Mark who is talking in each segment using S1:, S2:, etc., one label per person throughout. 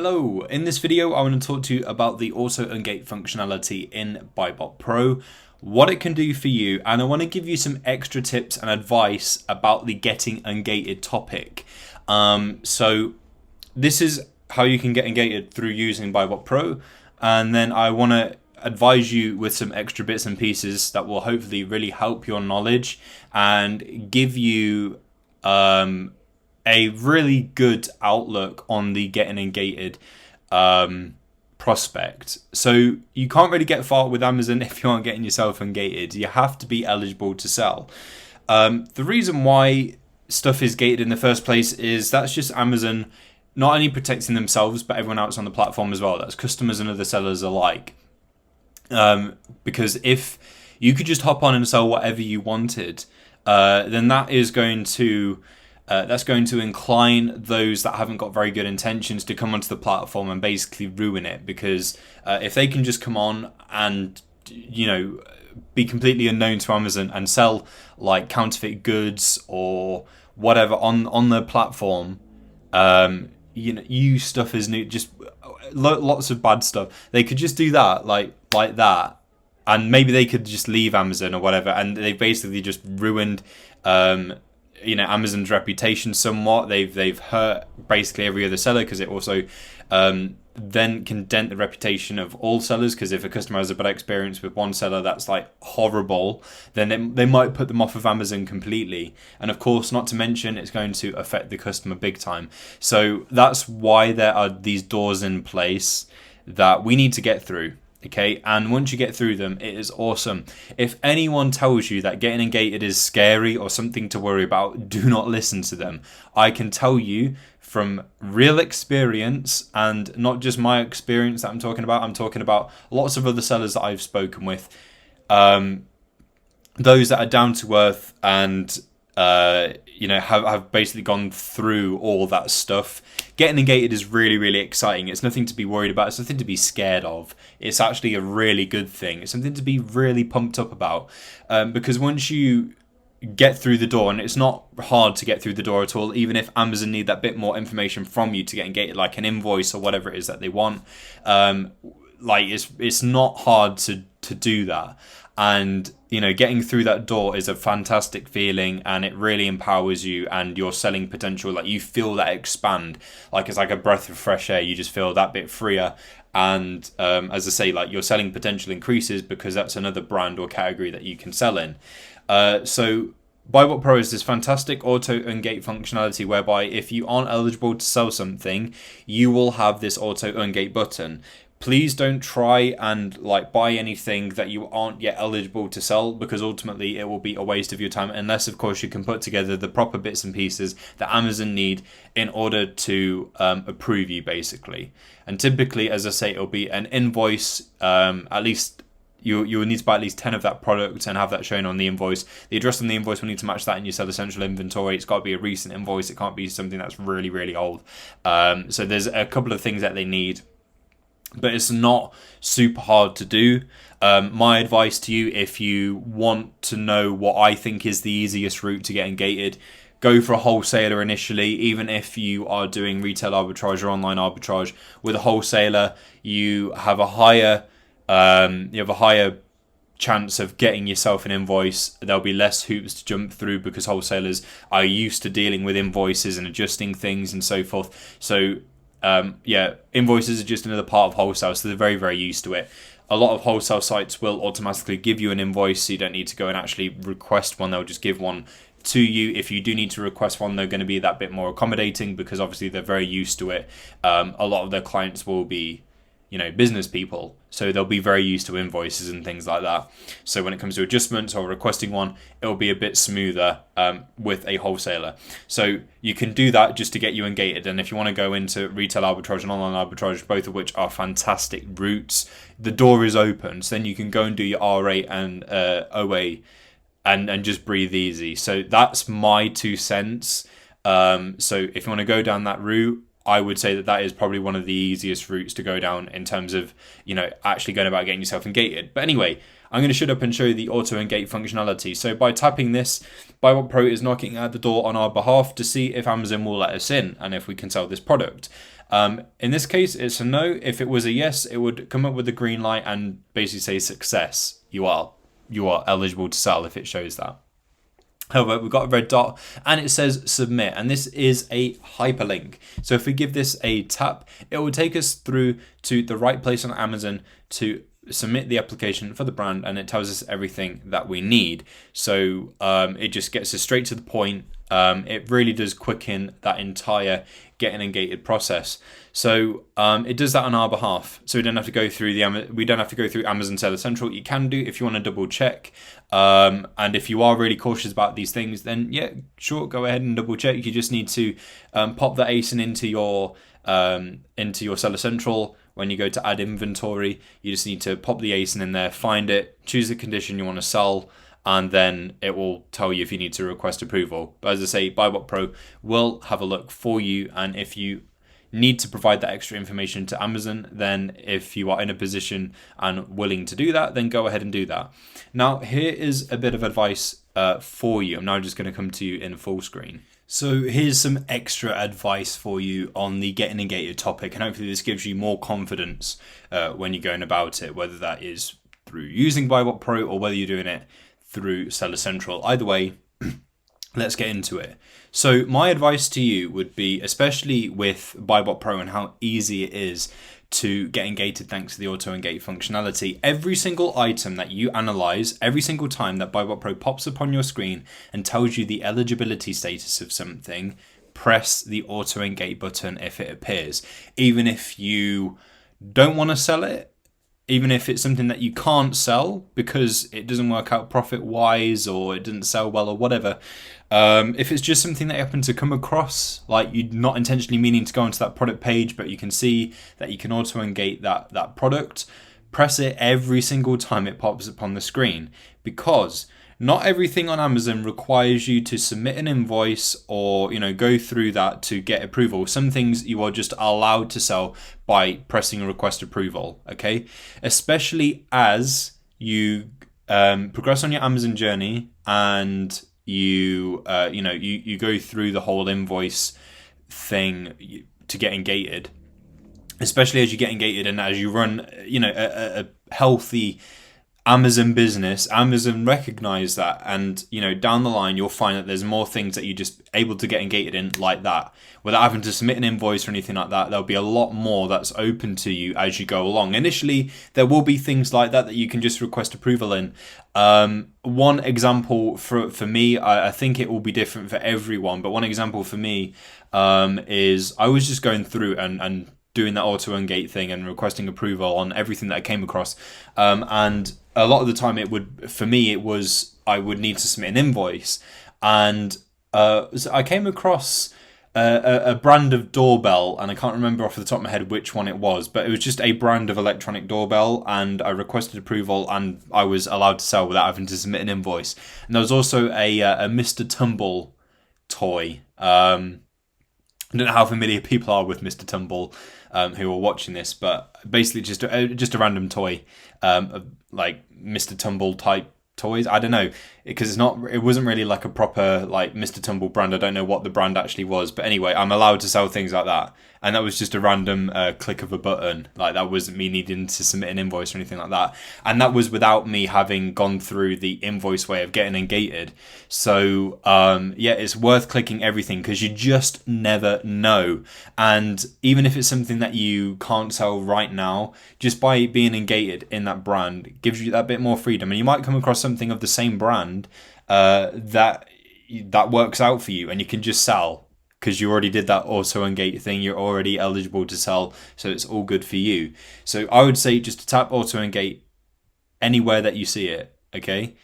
S1: Hello, in this video I want to talk to you about the Auto-Ungate functionality in BuyBotPro, what it can do for you, and I want to give you some extra tips and advice about the getting ungated topic. So this is how you can get ungated through using BuyBotPro, and then I want to advise you with some extra bits and pieces that will hopefully really help your knowledge and give you a really good outlook on the getting ungated prospect. So you can't really get far with Amazon if you aren't getting yourself ungated. You have to be eligible to sell. The reason why stuff is gated in the first place is that's just Amazon not only protecting themselves but everyone else on the platform as well. That's customers and other sellers alike. Because if you could just hop on and sell whatever you wanted, then that is going to incline those that haven't got very good intentions to come onto the platform and basically ruin it. Because if they can just come on and be completely unknown to Amazon and sell like counterfeit goods or whatever on the platform, use stuff as new, just lots of bad stuff. They could just do that like that, and maybe they could just leave Amazon or whatever, and they basically just ruined Amazon's reputation somewhat. They've hurt basically every other seller, because it also then can dent the reputation of all sellers, because if a customer has a bad experience with one seller that's like horrible, then they might put them off of Amazon completely. And of course, not to mention, it's going to affect the customer big time. So that's why there are these doors in place that we need to get through. Okay, and once you get through them, it is awesome. If anyone tells you that getting ungated is scary or something to worry about, do not listen to them. I can tell you from real experience, and not just my experience that I'm talking about lots of other sellers that I've spoken with, those that are down to earth and have basically gone through all that stuff. Getting ungated is really, really exciting. It's nothing to be worried about. It's nothing to be scared of. It's actually a really good thing. It's something to be really pumped up about, because once you get through the door, and it's not hard to get through the door at all, even if Amazon need that bit more information from you to get ungated, like an invoice or whatever it is that they want, it's not hard to do that. And getting through that door is a fantastic feeling, and it really empowers you and your selling potential. Like, you feel that expand, like it's like a breath of fresh air. You just feel that bit freer, and as I say, like, your selling potential increases because that's another brand or category that you can sell in. So BuyBotPro is this fantastic auto-ungate functionality whereby if you aren't eligible to sell something, you will have this auto-ungate button. Please don't try and buy anything that you aren't yet eligible to sell, because ultimately it will be a waste of your time, unless of course you can put together the proper bits and pieces that Amazon need in order to approve you, basically. And typically, as I say, it'll be an invoice. At least you will need to buy at least 10 of that product and have that shown on the invoice. The address on the invoice will need to match that in your Seller Central inventory. It's got to be a recent invoice. It can't be something that's really, really old. So there's a couple of things that they need, but it's not super hard to do. My advice to you, if you want to know what I think is the easiest route to get ungated, go for a wholesaler initially. Even if you are doing retail arbitrage or online arbitrage with a wholesaler, you have a higher chance of getting yourself an invoice. There'll be less hoops to jump through because wholesalers are used to dealing with invoices and adjusting things and so forth. So invoices are just another part of wholesale, so they're very, very used to it. A lot of wholesale sites will automatically give you an invoice, so you don't need to go and actually request one. They'll just give one to you. If you do need to request one, they're going to be that bit more accommodating, because obviously they're very used to it. A lot of their clients will be business people, so they'll be very used to invoices and things like that. So when it comes to adjustments or requesting one, it'll be a bit smoother with a wholesaler. So you can do that just to get you ungated. And if you want to go into retail arbitrage and online arbitrage, both of which are fantastic routes, the door is open. So then you can go and do your R8 and OA and just breathe easy. So that's my 2 cents. So if you want to go down that route, I would say that is probably one of the easiest routes to go down in terms of, actually going about getting yourself ungated. But anyway, I'm going to shut up and show you the Auto-Ungate functionality. So by tapping this, BuyBotPro is knocking at the door on our behalf to see if Amazon will let us in and if we can sell this product. In this case, it's a no. If it was a yes, it would come up with a green light and basically say success. You are eligible to sell if it shows that. However, we've got a red dot and it says submit, and this is a hyperlink. So if we give this a tap, it will take us through to the right place on Amazon to submit the application for the brand, and it tells us everything that we need. So it just gets us straight to the point. It really does quicken that entire getting ungated process. So it does that on our behalf. So we don't have to go through Amazon Seller Central. You can do if you want to double check. And if you are really cautious about these things, then yeah, sure, go ahead and double check. You just need to pop the ASIN into your Seller Central. When you go to add inventory, you just need to pop the ASIN in there, find it, choose the condition you want to sell, and then it will tell you if you need to request approval. But as I say, BuyBotPro will have a look for you, and if you need to provide that extra information to Amazon, then if you are in a position and willing to do that, then go ahead and do that. Now, here is a bit of advice for you. I'm now just going to come to you in full screen. So here's some extra advice for you on the getting ungated topic, and hopefully this gives you more confidence when you're going about it, whether that is through using BuyBotPro or whether you're doing it through Seller Central. Either way, let's get into it. So my advice to you would be, especially with BuyBotPro and how easy it is to get ungated thanks to the Auto-Ungate functionality, every single item that you analyze, every single time that BuyBotPro pops up on your screen and tells you the eligibility status of something, press the Auto-Ungate button if it appears. Even if you don't want to sell it, even if it's something that you can't sell because it doesn't work out profit-wise or it didn't sell well or whatever, if it's just something that you happen to come across, like you're not intentionally meaning to go onto that product page, but you can see that you can Auto-Ungate that product, press it every single time it pops up on the screen, because not everything on Amazon requires you to submit an invoice or go through that to get approval. Some things you are just allowed to sell by pressing a request approval, okay? Especially as you progress on your Amazon journey and you go through the whole invoice thing to get ungated. Especially as you get ungated and as you run a healthy Amazon business, Amazon recognize that, and down the line you'll find that there's more things that you're just able to get ungated in like that without having to submit an invoice or anything like that. There'll be a lot more that's open to you as you go along. Initially there will be things like that you can just request approval in. One example for me, I think it will be different for everyone, but one example for me is I was just going through and doing that Auto-Ungate thing and requesting approval on everything that I came across, and a lot of the time I would need to submit an invoice, and so I came across a brand of doorbell, and I can't remember off the top of my head which one it was, but it was just a brand of electronic doorbell, and I requested approval and I was allowed to sell without having to submit an invoice. And there was also a Mr. Tumble toy. I don't know how familiar people are with Mr. Tumble who are watching this, but basically just a random toy, like Mr. Tumble type toys. I don't know, because it wasn't really like a proper like Mr. Tumble brand. I don't know what the brand actually was, but anyway, I'm allowed to sell things like that, and that was just a random click of a button. Like, that wasn't me needing to submit an invoice or anything like that, and that was without me having gone through the invoice way of getting ungated. So yeah, it's worth clicking everything because you just never know. And even if it's something that you can't sell right now, just by being ungated in that brand gives you that bit more freedom, and you might come across something of the same brand that works out for you, and you can just sell because you already did that Auto-Ungate thing. You're already eligible to sell, so it's all good for you. So I would say just to tap Auto-Ungate anywhere that you see it, okay?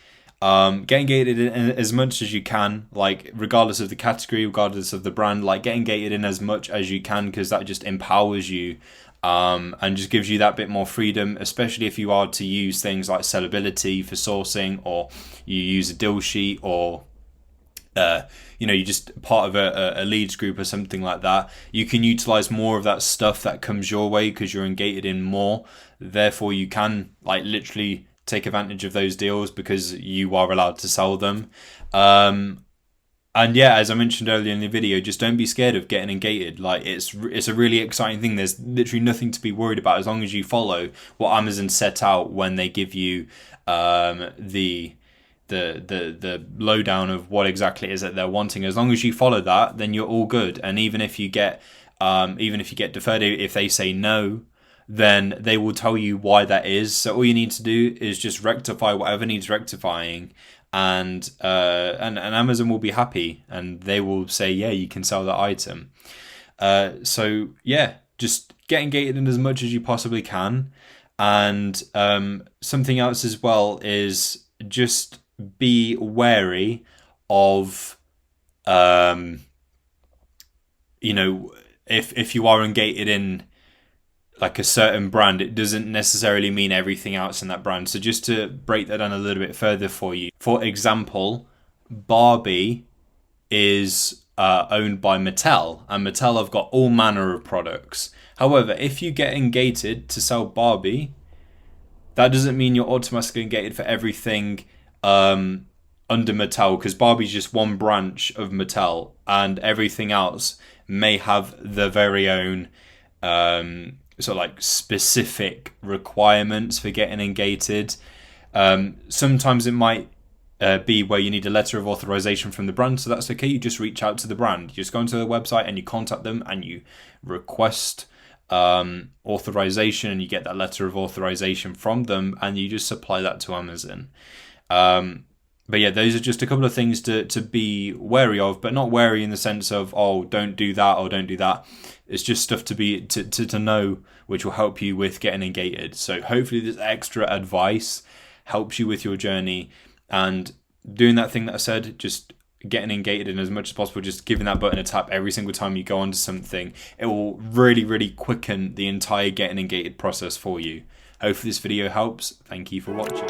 S1: Get ungated in as much as you can, like regardless of the category, regardless of the brand, like get ungated in as much as you can, because that just empowers you and just gives you that bit more freedom, especially if you are to use things like sellability for sourcing, or you use a deal sheet, or you're just part of a leads group or something like that. You can utilize more of that stuff that comes your way because you're ungated in more. Therefore, you can like literally take advantage of those deals because you are allowed to sell them. And yeah, as I mentioned earlier in the video, just don't be scared of getting ungated. Like it's a really exciting thing. There's literally nothing to be worried about as long as you follow what Amazon set out when they give you the lowdown of what exactly it is that they're wanting. As long as you follow that, then you're all good. And even if you get deferred, if they say no, then they will tell you why that is. So all you need to do is just rectify whatever needs rectifying, and Amazon will be happy, and they will say, yeah, you can sell that item. So yeah, just get ungated in as much as you possibly can. And something else as well is just be wary of if you are ungated in like a certain brand, it doesn't necessarily mean everything else in that brand. So just to break that down a little bit further for you, for example, Barbie is owned by Mattel, and Mattel have got all manner of products. However, if you get ungated to sell Barbie, that doesn't mean you're automatically ungated for everything under Mattel, because Barbie's just one branch of Mattel, and everything else may have the very own sort of like specific requirements for getting ungated. Sometimes it might be where you need a letter of authorization from the brand, so that's okay. You just reach out to the brand. You just go onto the website and you contact them and you request authorization, and you get that letter of authorization from them, and you just supply that to Amazon. But yeah, those are just a couple of things to be wary of, but not wary in the sense of, oh, don't do that or don't do that. It's just stuff to know, which will help you with getting ungated. So hopefully this extra advice helps you with your journey, and doing that thing that I said, just getting ungated in as much as possible, just giving that button a tap every single time you go onto something. It will really, really quicken the entire getting ungated process for you. Hopefully this video helps. Thank you for watching.